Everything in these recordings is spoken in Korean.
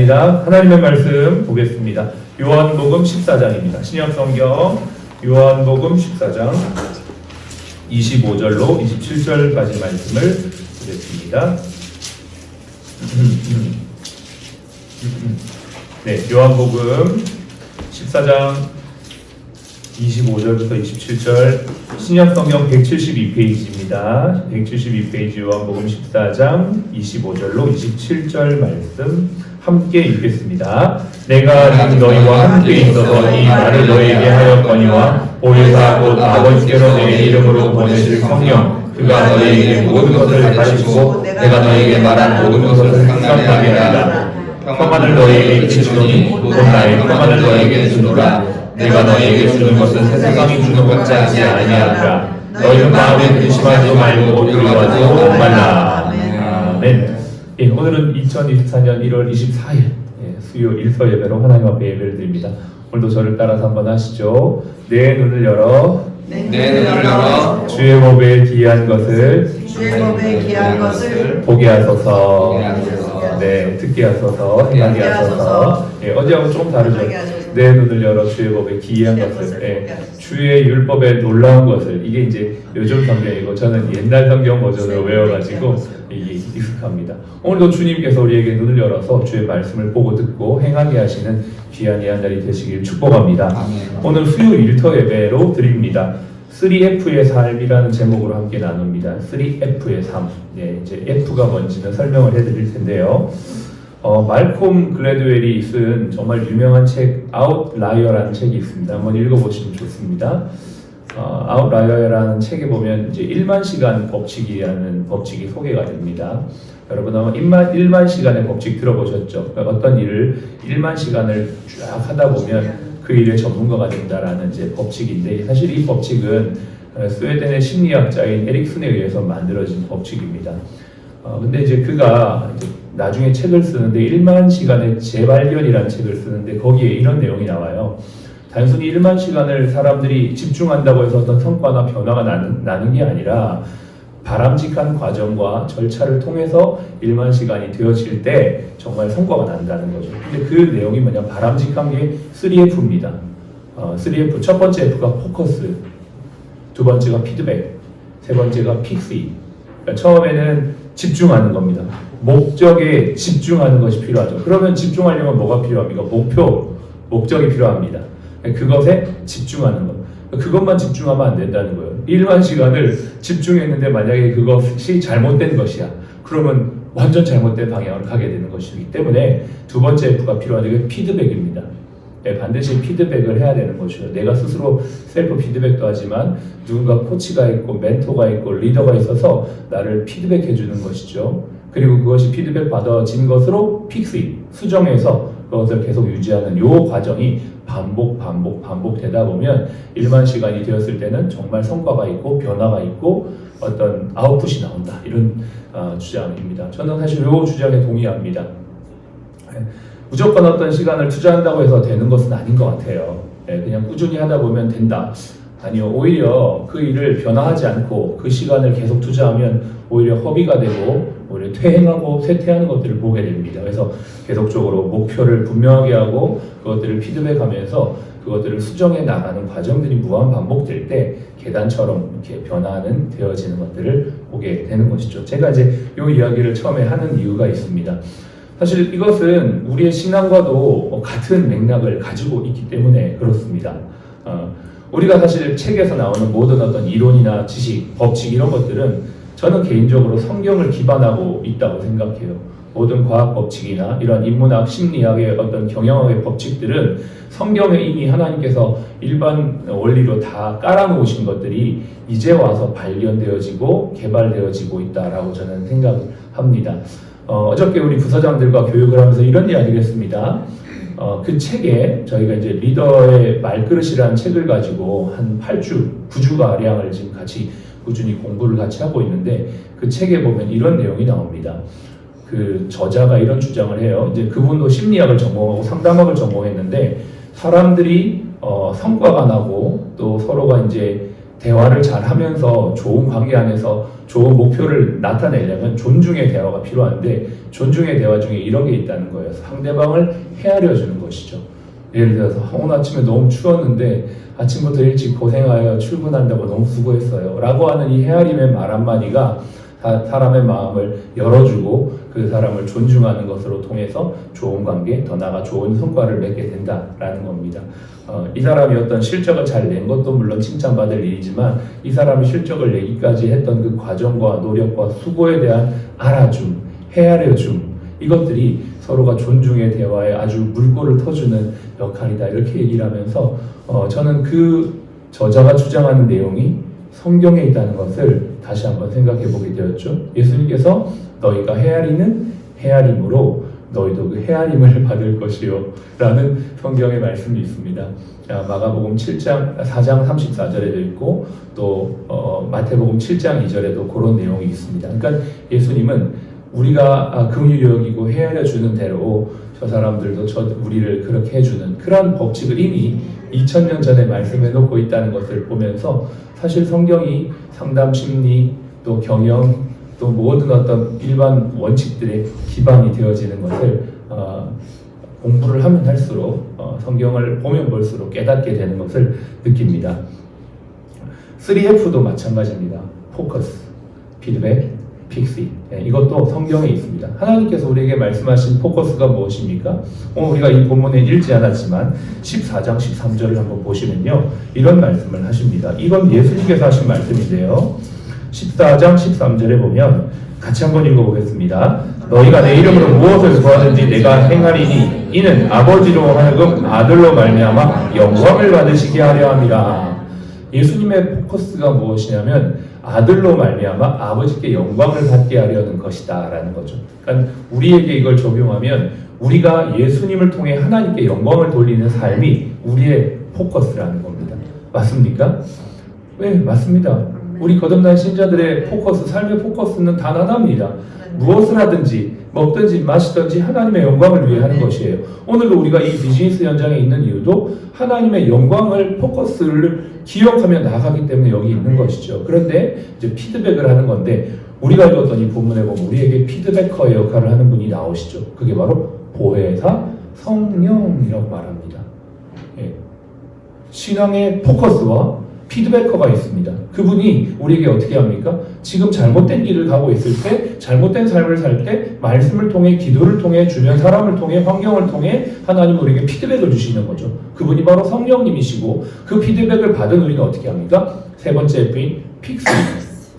감사합니다. 하나님의 말씀 보겠습니다. 요한복음 14장입니다. 신약성경 요한복음 14장 25절로 27절까지 말씀을 보겠습니다. 네, 요한복음 14장 25절부터 27절 신약성경 172페이지입니다. 172페이지 요한복음 14장 25절로 27절 말씀 함께 읽겠습니다. 내가 너희와 함께 있어서 이 말을 너희에게 하였거니와 보혜사 곧 아버지께서 내 이름으로 보내실 성령 그가 너희에게 모든 것을 가르치고 내가 너희에게 말한 모든 것을 생각나게 하리라. 평안을 너희에게 주노니 곧 나의 평안을 너희에게 주노라. 내가 너희에게 주는 것은 세상이 주는 것 같지 아니하리라. 너희는 마음에 근심하지 말고 두려워하지 말라. 아멘. 예, 오늘은 2024년 1월 24일 수요 일서 예배로 하나님 앞에 예배를 드립니다. 오늘도 저를 따라서 한번 하시죠. 내 눈을 열어 주의 법에 기이한 것을 보게 하소서. 네, 듣게 하소서, 행하게 하소서. 예, 어제하고 조금 다르죠. 내 눈을 열어 주의 법에 기이한 것을, 주의 율법에 놀라운 것을. 이게 이제 요즘 성경이고 저는 옛날 성경 버전으로 외워가지고 이게 익숙합니다. 오늘도 주님께서 우리에게 눈을 열어서 주의 말씀을 보고 듣고 행하게 하시는 귀한 이 한 날이 되시길 축복합니다. 아멘. 오늘 수요 일터 예배로 드립니다. 3F의 삶이라는 제목으로 함께 나눕니다. 3F의 삶. 네, 이제 F가 뭔지는 설명을 해드릴 텐데요. 말콤 글래드웰이 쓴 정말 유명한 책 아웃라이어라는 책이 있습니다. 한번 읽어보시면 좋습니다. 아웃라이어라는 책에 보면 이제 1만 시간 법칙이라는 법칙이 소개가 됩니다. 여러분 아마 1만 시간의 법칙 들어보셨죠? 그러니까 어떤 일을 1만 시간을 쫙 하다 보면 그 일의 전문가가 된다라는 이제 법칙인데 사실 이 법칙은 스웨덴의 심리학자인 에릭슨에 의해서 만들어진 법칙입니다. 근데 이제 그가 이제 나중에 책을 쓰는데 1만 시간의 재발견이라는 책을 쓰는데 거기에 이런 내용이 나와요. 단순히 1만 시간을 사람들이 집중한다고 해서 어떤 성과나 변화가 나는 게 아니라 바람직한 과정과 절차를 통해서 1만 시간이 되어질 때 정말 성과가 난다는 거죠. 근데 그 내용이 뭐냐, 바람직한 게 3F입니다. 3F, 첫 번째 F가 포커스, 두 번째가 피드백, 세 번째가 픽시. 그러니까 처음에는 집중하는 겁니다. 목적에 집중하는 것이 필요하죠. 그러면 집중하려면 뭐가 필요합니까? 목적이 필요합니다. 그것에 집중하는 것. 그것만 집중하면 안 된다는 거예요. 1만 시간을 집중했는데 만약에 그것이 잘못된 것이야. 그러면 완전 잘못된 방향으로 가게 되는 것이기 때문에 두 번째 F가 필요한데 그게 피드백입니다. 반드시 피드백을 해야 되는 것이죠. 내가 스스로 셀프 피드백도 하지만 누군가 코치가 있고 멘토가 있고 리더가 있어서 나를 피드백해 주는 것이죠. 그리고 그것이 피드백 받아진 것으로 픽스, 수정해서 그것을 계속 유지하는 요 과정이 반복되다 보면 1만 시간이 되었을 때는 정말 성과가 있고 변화가 있고 어떤 아웃풋이 나온다. 이런 주장입니다. 저는 사실 요 주장에 동의합니다. 무조건 어떤 시간을 투자한다고 해서 되는 것은 아닌 것 같아요. 그냥 꾸준히 하다 보면 된다. 아니요, 오히려 그 일을 변화하지 않고 그 시간을 계속 투자하면 오히려 허비가 되고 오히려 퇴행하고 쇠퇴하는 것들을 보게 됩니다. 그래서 계속적으로 목표를 분명하게 하고 그것들을 피드백하면서 그것들을 수정해 나가는 과정들이 무한 반복될 때 계단처럼 이렇게 변화하는 되어지는 것들을 보게 되는 것이죠. 제가 이제 이 이야기를 처음에 하는 이유가 있습니다. 사실 이것은 우리의 신앙과도 같은 맥락을 가지고 있기 때문에 그렇습니다. 우리가 사실 책에서 나오는 모든 어떤 이론이나 지식, 법칙 이런 것들은 저는 개인적으로 성경을 기반하고 있다고 생각해요. 모든 과학 법칙이나 이런 인문학, 심리학의 어떤 경영학의 법칙들은 성경에 이미 하나님께서 일반 원리로 다 깔아놓으신 것들이 이제 와서 발견되어지고 개발되어지고 있다라고 저는 생각합니다. 어저께 우리 부서장들과 교육을 하면서 이런 이야기를 했습니다. 그 책에 저희가 이제 리더의 말그릇이라는 책을 가지고 한 8주, 9주가량을 지금 같이 꾸준히 공부를 같이 하고 있는데 그 책에 보면 이런 내용이 나옵니다. 그 저자가 이런 주장을 해요. 이제 그분도 심리학을 전공하고 상담학을 전공했는데 사람들이 성과가 나고 또 서로가 이제 대화를 잘 하면서 좋은 관계 안에서 좋은 목표를 나타내려면 존중의 대화가 필요한데 존중의 대화 중에 이런 게 있다는 거예요. 상대방을 헤아려 주는 것이죠. 예를 들어서 오늘 아침에 너무 추웠는데 아침부터 일찍 고생하여 출근한다고 너무 수고했어요 라고 하는 이 헤아림의 말 한마디가 사람의 마음을 열어주고 그 사람을 존중하는 것으로 통해서 좋은 관계, 더 나아가 좋은 성과를 맺게 된다라는 겁니다. 이 사람이 어떤 실적을 잘 낸 것도 물론 칭찬받을 일이지만 이 사람이 실적을 내기까지 했던 그 과정과 노력과 수고에 대한 알아줌, 헤아려줌 이것들이 서로가 존중의 대화에 아주 물꼬를 터주는 역할이다 이렇게 얘기를 하면서 저는 그 저자가 주장하는 내용이 성경에 있다는 것을 다시 한번 생각해 보게 되었죠. 예수님께서 너희가 헤아리는 헤아림으로 너희도 그 헤아림을 받을 것이요 라는 성경의 말씀이 있습니다. 마가복음 4장 34절에도 있고 또 마태복음 7장 2절에도 그런 내용이 있습니다. 그러니까 예수님은 우리가 긍휼히 여기고 헤아려 주는 대로 저 사람들도 우리를 그렇게 해주는 그런 법칙을 이미 2000년 전에 말씀해 놓고 있다는 것을 보면서 사실 성경이 상담 심리 또 경영 또 모든 어떤 일반 원칙들의 기반이 되어지는 것을 공부를 하면 할수록 성경을 보면 볼수록 깨닫게 되는 것을 느낍니다. 3F도 마찬가지입니다. 포커스, 피드백, 픽시. 이것도 성경에 있습니다. 하나님께서 우리에게 말씀하신 포커스가 무엇입니까? 우리가 이 본문에 읽지 않았지만 14장 13절을 한번 보시면요. 이런 말씀을 하십니다. 이건 예수님께서 하신 말씀인데요. 14장 13절에 보면 같이 한번 읽어보겠습니다. 너희가 내 이름으로 무엇을 구하든지 내가 행하리니 이는 아버지로 하여금 아들로 말미암아 영광을 받으시게 하려 함이라. 예수님의 포커스가 무엇이냐면 아들로 말미암아 아버지께 영광을 받게 하려는 것이다 라는 거죠. 그러니까 우리에게 이걸 적용하면 우리가 예수님을 통해 하나님께 영광을 돌리는 삶이 우리의 포커스라는 겁니다. 맞습니까? 네, 맞습니다. 우리 거듭난 신자들의 포커스, 삶의 포커스는 단 하나입니다. 무엇을 하든지 먹든지 마시든지 하나님의 영광을 위해 하는 것이에요. 오늘도 우리가 이 비즈니스 현장에 있는 이유도 하나님의 영광을 포커스를 기억하며 나아가기 때문에 여기 있는 것이죠. 그런데 이제 피드백을 하는 건데 우리가 읽었던 이 본문에 보면 우리에게 피드백커의 역할을 하는 분이 나오시죠. 그게 바로 보혜사 성령이라고 말합니다. 예. 신앙의 포커스와 피드백커가 있습니다. 그분이 우리에게 어떻게 합니까? 지금 잘못된 길을 가고 있을 때, 잘못된 삶을 살 때 말씀을 통해, 기도를 통해, 주변 사람을 통해, 환경을 통해 하나님은 우리에게 피드백을 주시는 거죠. 그분이 바로 성령님이시고 그 피드백을 받은 우리는 어떻게 합니까? 세 번째 F인 픽스,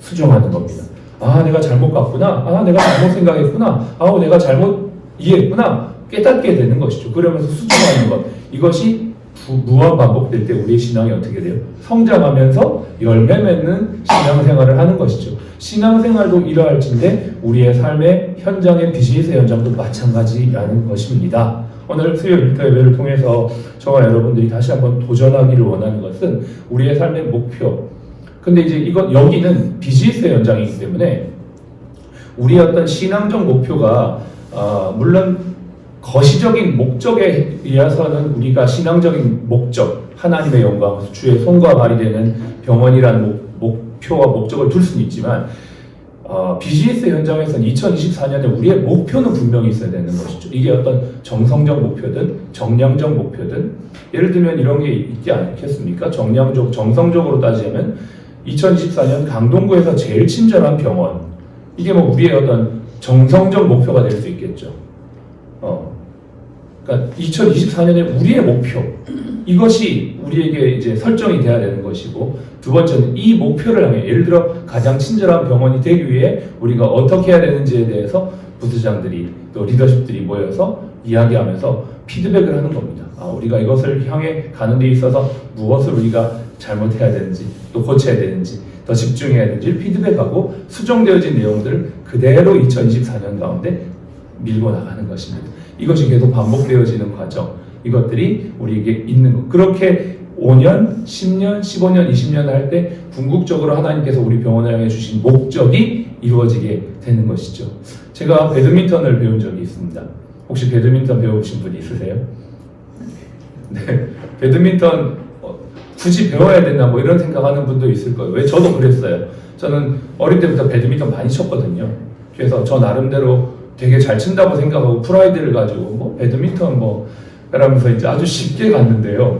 수정하는 겁니다. 아, 내가 잘못 갔구나. 아, 내가 잘못 생각했구나. 아, 내가 잘못 이해했구나. 깨닫게 되는 것이죠. 그러면서 수정하는 것. 이것이 무한 반복될 때 우리의 신앙이 어떻게 돼요? 성장하면서 열매 맺는 신앙생활을 하는 것이죠. 신앙생활도 이러할진데 우리의 삶의 현장의 비즈니스 현장도 마찬가지라는 것입니다. 오늘 수요일 일터 예배를 통해서 저와 여러분들이 다시 한번 도전하기를 원하는 것은 우리의 삶의 목표. 근데 이제 여기는 비즈니스 현장이기 때문에 우리의 어떤 신앙적 목표가 물론 거시적인 목적에 의해서는 우리가 신앙적인 목적, 하나님의 영광, 주의 손과 발이 되는 병원이라는 목표와 목적을 둘 수는 있지만 비즈니스 현장에서는 2024년에 우리의 목표는 분명히 있어야 되는 것이죠. 이게 어떤 정성적 목표든 정량적 목표든 예를 들면 이런 게 있지 않겠습니까? 정성적으로 따지면 2024년 강동구에서 제일 친절한 병원, 이게 뭐 우리의 어떤 정성적 목표가 될 수 있겠죠. 그러니까 2024년에 우리의 목표, 이것이 우리에게 이제 설정이 돼야 되는 것이고, 두 번째는 이 목표를 향해, 예를 들어 가장 친절한 병원이 되기 위해 우리가 어떻게 해야 되는지에 대해서 부수장들이 또 리더십들이 모여서 이야기하면서 피드백을 하는 겁니다. 우리가 이것을 향해 가는 데 있어서 무엇을 우리가 잘못해야 되는지, 또 고쳐야 되는지, 더 집중해야 되는지 피드백하고 수정되어진 내용들을 그대로 2024년 가운데 밀고 나가는 것입니다. 이것이 계속 반복되어지는 과정, 이것들이 우리에게 있는 것. 그렇게 5년, 10년, 15년, 20년 할 때 궁극적으로 하나님께서 우리 병원을 향해 주신 목적이 이루어지게 되는 것이죠. 제가 배드민턴을 배운 적이 있습니다. 혹시 배드민턴 배워보신 분 있으세요? 네, 배드민턴 굳이 배워야 되나 뭐 이런 생각하는 분도 있을 거예요. 왜 저도 그랬어요. 저는 어릴 때부터 배드민턴 많이 쳤거든요. 그래서 저 나름대로 되게 잘 친다고 생각하고 프라이드를 가지고 뭐 배드민턴 뭐 그러면서 이제 아주 쉽게 갔는데요.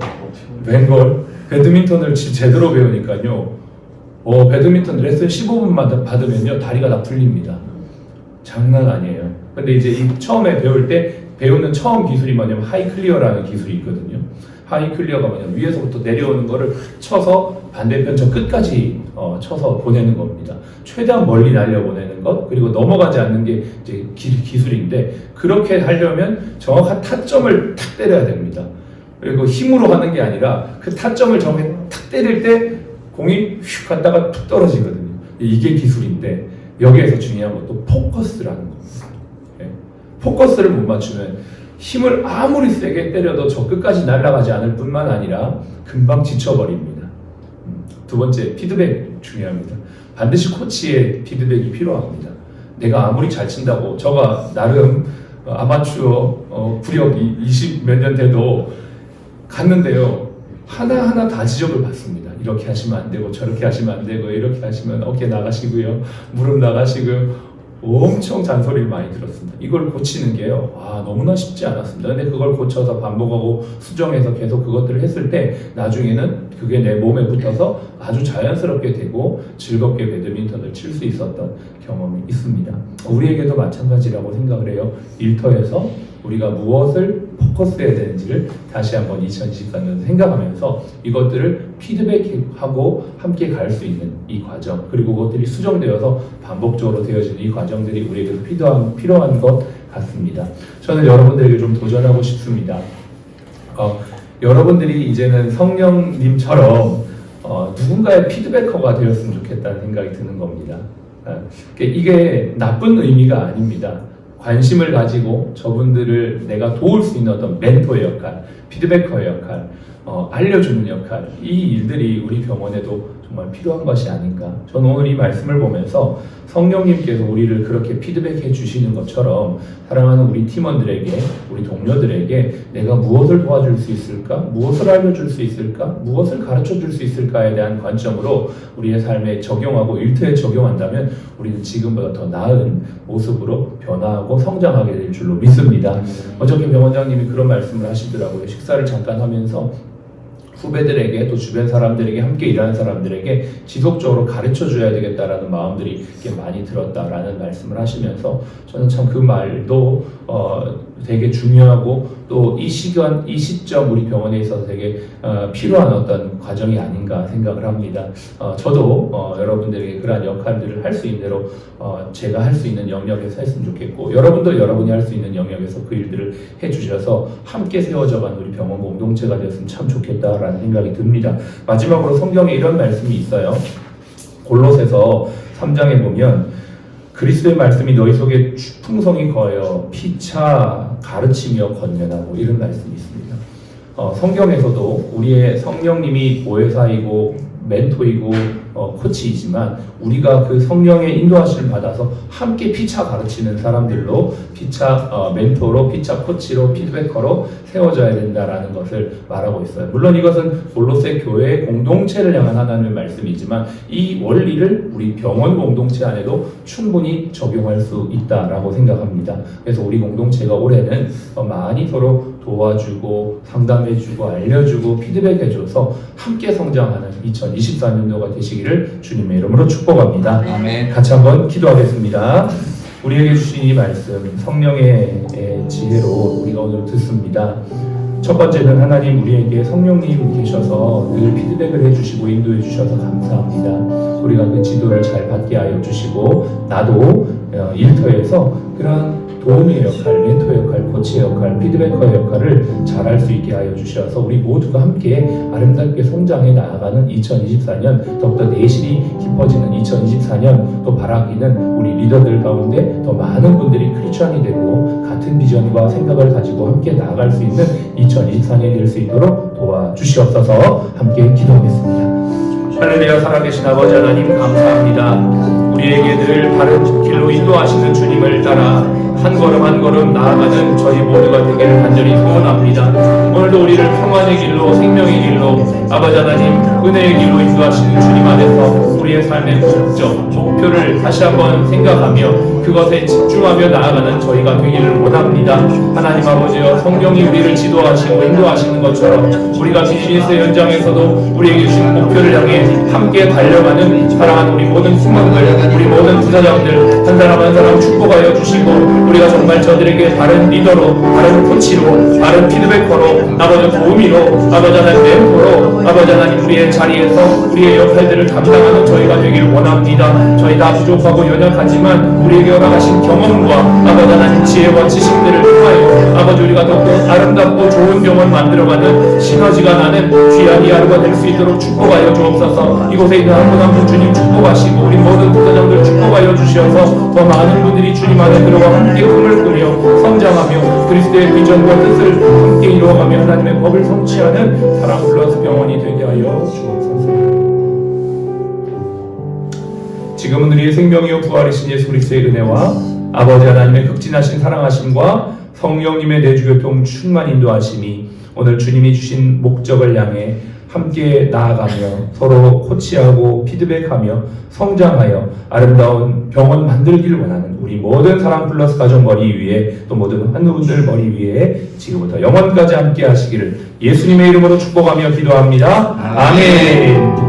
웬걸 배드민턴을 제대로 배우니까요. 배드민턴 레슨 15분만 받으면요 다리가 다 풀립니다. 장난 아니에요. 근데 이제 처음에 배울 때 배우는 처음 기술이 뭐냐면 하이 클리어라는 기술이 있거든요. 하이 클리어가 뭐냐면 위에서부터 내려오는 거를 쳐서 반대편 저 끝까지 쳐서 보내는 겁니다. 최대한 멀리 날려보내는 것, 그리고 넘어가지 않는 게 이제 기술인데, 그렇게 하려면 정확한 타점을 탁 때려야 됩니다. 그리고 힘으로 하는 게 아니라 그 타점을 정확히 탁 때릴 때 공이 휙 갔다가 툭 떨어지거든요. 이게 기술인데, 여기에서 중요한 것도 포커스라는 겁니다. 포커스를 못 맞추면 힘을 아무리 세게 때려도 저 끝까지 날아가지 않을 뿐만 아니라 금방 지쳐버립니다. 두 번째, 피드백 중요합니다. 반드시 코치의 피드백이 필요합니다. 내가 아무리 잘 친다고, 저가 나름 아마추어 구력이 20 몇 년 돼도 갔는데요, 하나하나 다 지적을 받습니다. 이렇게 하시면 안 되고, 저렇게 하시면 안 되고, 이렇게 하시면 어깨 나가시고요, 무릎 나가시고요. 엄청 잔소리를 많이 들었습니다. 이걸 고치는 게요, 너무나 쉽지 않았습니다. 근데 그걸 고쳐서 반복하고 수정해서 계속 그것들을 했을 때 나중에는 그게 내 몸에 붙어서 아주 자연스럽게 되고 즐겁게 배드민턴을 칠 수 있었던 경험이 있습니다. 우리에게도 마찬가지라고 생각을 해요. 일터에서 우리가 무엇을 포커스해야 되는지를 다시 한번 2024년 생각하면서 이것들을 피드백하고 함께 갈 수 있는 이 과정, 그리고 그것들이 수정되어서 반복적으로 되어지는 이 과정들이 우리에게도 필요한 것 같습니다. 저는 여러분들에게 좀 도전하고 싶습니다. 여러분들이 이제는 성령님처럼 누군가의 피드백커가 되었으면 좋겠다는 생각이 드는 겁니다. 이게 나쁜 의미가 아닙니다. 관심을 가지고 저분들을 내가 도울 수 있는 어떤 멘토의 역할, 피드백커의 역할, 알려주는 역할, 이 일들이 우리 병원에도 정말 필요한 것이 아닌가. 저는 오늘 이 말씀을 보면서 성령님께서 우리를 그렇게 피드백해 주시는 것처럼 사랑하는 우리 팀원들에게, 우리 동료들에게 내가 무엇을 도와줄 수 있을까? 무엇을 알려줄 수 있을까? 무엇을 가르쳐 줄 수 있을까에 대한 관점으로 우리의 삶에 적용하고 일터에 적용한다면 우리는 지금보다 더 나은 모습으로 변화하고 성장하게 될 줄로 믿습니다. 어저께 병원장님이 그런 말씀을 하시더라고요. 식사를 잠깐 하면서 후배들에게, 또 주변 사람들에게, 함께 일하는 사람들에게 지속적으로 가르쳐 줘야 되겠다라는 마음들이 많이 들었다라는 말씀을 하시면서 저는 참 그 말도 되게 중요하고 또 이 시간, 이 시점 우리 병원에 있어서 되게 필요한 어떤 과정이 아닌가 생각을 합니다. 저도 여러분들에게 그러한 역할들을 할 수 있는 대로 제가 할 수 있는 영역에서 했으면 좋겠고, 여러분도 여러분이 할 수 있는 영역에서 그 일들을 해주셔서 함께 세워져가는 우리 병원 공동체가 되었으면 참 좋겠다라는 생각이 듭니다. 마지막으로 성경에 이런 말씀이 있어요. 골로새서 3장에 보면 그리스도의 말씀이 너희 속에 풍성히 거하여 피차 가르치며 권면하고, 이런 말씀이 있습니다. 성경에서도 우리의 성령님이 보혜사이고 멘토이고 코치이지만 우리가 그 성령의 인도하심을 받아서 함께 피차 가르치는 사람들로, 피차 멘토로, 피차 코치로, 피드백커로 세워져야 된다라는 것을 말하고 있어요. 물론 이것은 골로새 교회의 공동체를 향한 하나님의 말씀이지만 이 원리를 우리 병원 공동체 안에도 충분히 적용할 수 있다라고 생각합니다. 그래서 우리 공동체가 올해는 많이 서로 도와주고 상담해주고 알려주고 피드백해줘서 함께 성장하는 2024년도가 되시기를 주님의 이름으로 축복합니다. 아멘. 같이 한번 기도하겠습니다. 우리에게 주신 이 말씀, 성령의 지혜로 우리가 오늘 듣습니다. 첫 번째는 하나님, 우리에게 성령님 계셔서 늘 피드백을 해주시고 인도해 주셔서 감사합니다. 우리가 그 지도를 잘 받게 하여 주시고, 나도 일터에서 그러한 도움의 역할, 멘토의 역할, 코치의 역할, 피드백커의 역할을 잘할 수 있게 하여 주셔서 우리 모두가 함께 아름답게 성장해 나아가는 2024년, 더욱더 내실이 깊어지는 2024년, 또 바라기는 우리 리더들 가운데 더 많은 분들이 크리스천이 되고 같은 비전과 생각을 가지고 함께 나아갈 수 있는 2024년이 될 수 있도록 도와주시옵소서. 함께 기도하겠습니다. 할렐루야. 살아계신 아버지 하나님, 감사합니다. 우리에게 늘 바른 길로 인도하시는 주님을 따라 한 걸음 한 걸음 나아가는 저희 모두가 되기를 간절히 소원합니다. 오늘 오늘도 우리를 평안의 길로 생명의 길로 아버지 하나님 은혜의 길로 인도하시는 주님 안에서 우리의 삶의 목적, 목표를 다시 한번 생각하며 그것에 집중하며 나아가는 저희가 되기를 원합니다. 하나님 아버지여 성령이 우리를 지도하시고 인도하시는 것처럼 우리가 비즈니스 현장에서도 우리에게 주신 목표를 향해 함께 달려가는 사랑하는 우리 모든 팀원들, 우리 모든 부사장들 한 사람 한 사람 축복하여 주시고 우리가 정말 저들에게 다른 리더로, 다른 코치로, 다른 피드백커로, 아버지 도우미로, 아버지 하나님 멘토로, 아버지 하나님 우리의 자리에서 우리의 역할들을 감당하는 저희가 되기를 원합니다. 저희 다 부족하고 연약하지만 우리에게 허락하신 경험과 아버지 하나님 지혜와 지식들을 통하여 아버지 우리가 더욱더 아름답고 좋은 병원 만들어가는 시너지가 나는 귀한 이 하루가 될 수 있도록 축복하여 주옵소서. 이곳에 있는 한 분 한 분 주님 축복하시고 우리 모든 부사장들 축복하여 주시어서 더 많은 분들이 주님 안에 들어가 함께 꿈을 꾸며 성장하며 그리스도의 비전과 뜻을 함께 이루어가며 하나님의 법을 성취하는 사랑 플러스 병원이 되게 하여 주옵소서. 지금은 우리의 생명이요 부활이신 예수 그리스도의 은혜와 아버지 하나님의 극진하신 사랑하심과 성령님의 내주교통 충만 인도하심이 오늘 주님이 주신 목적을 향해 함께 나아가며 서로 코치하고 피드백하며 성장하여 아름다운 병원 만들기를 원하는 우리 모든 사랑 플러스 가족 머리 위에 또 모든 환우분들 머리 위에 지금부터 영원까지 함께 하시기를 예수님의 이름으로 축복하며 기도합니다. 아멘.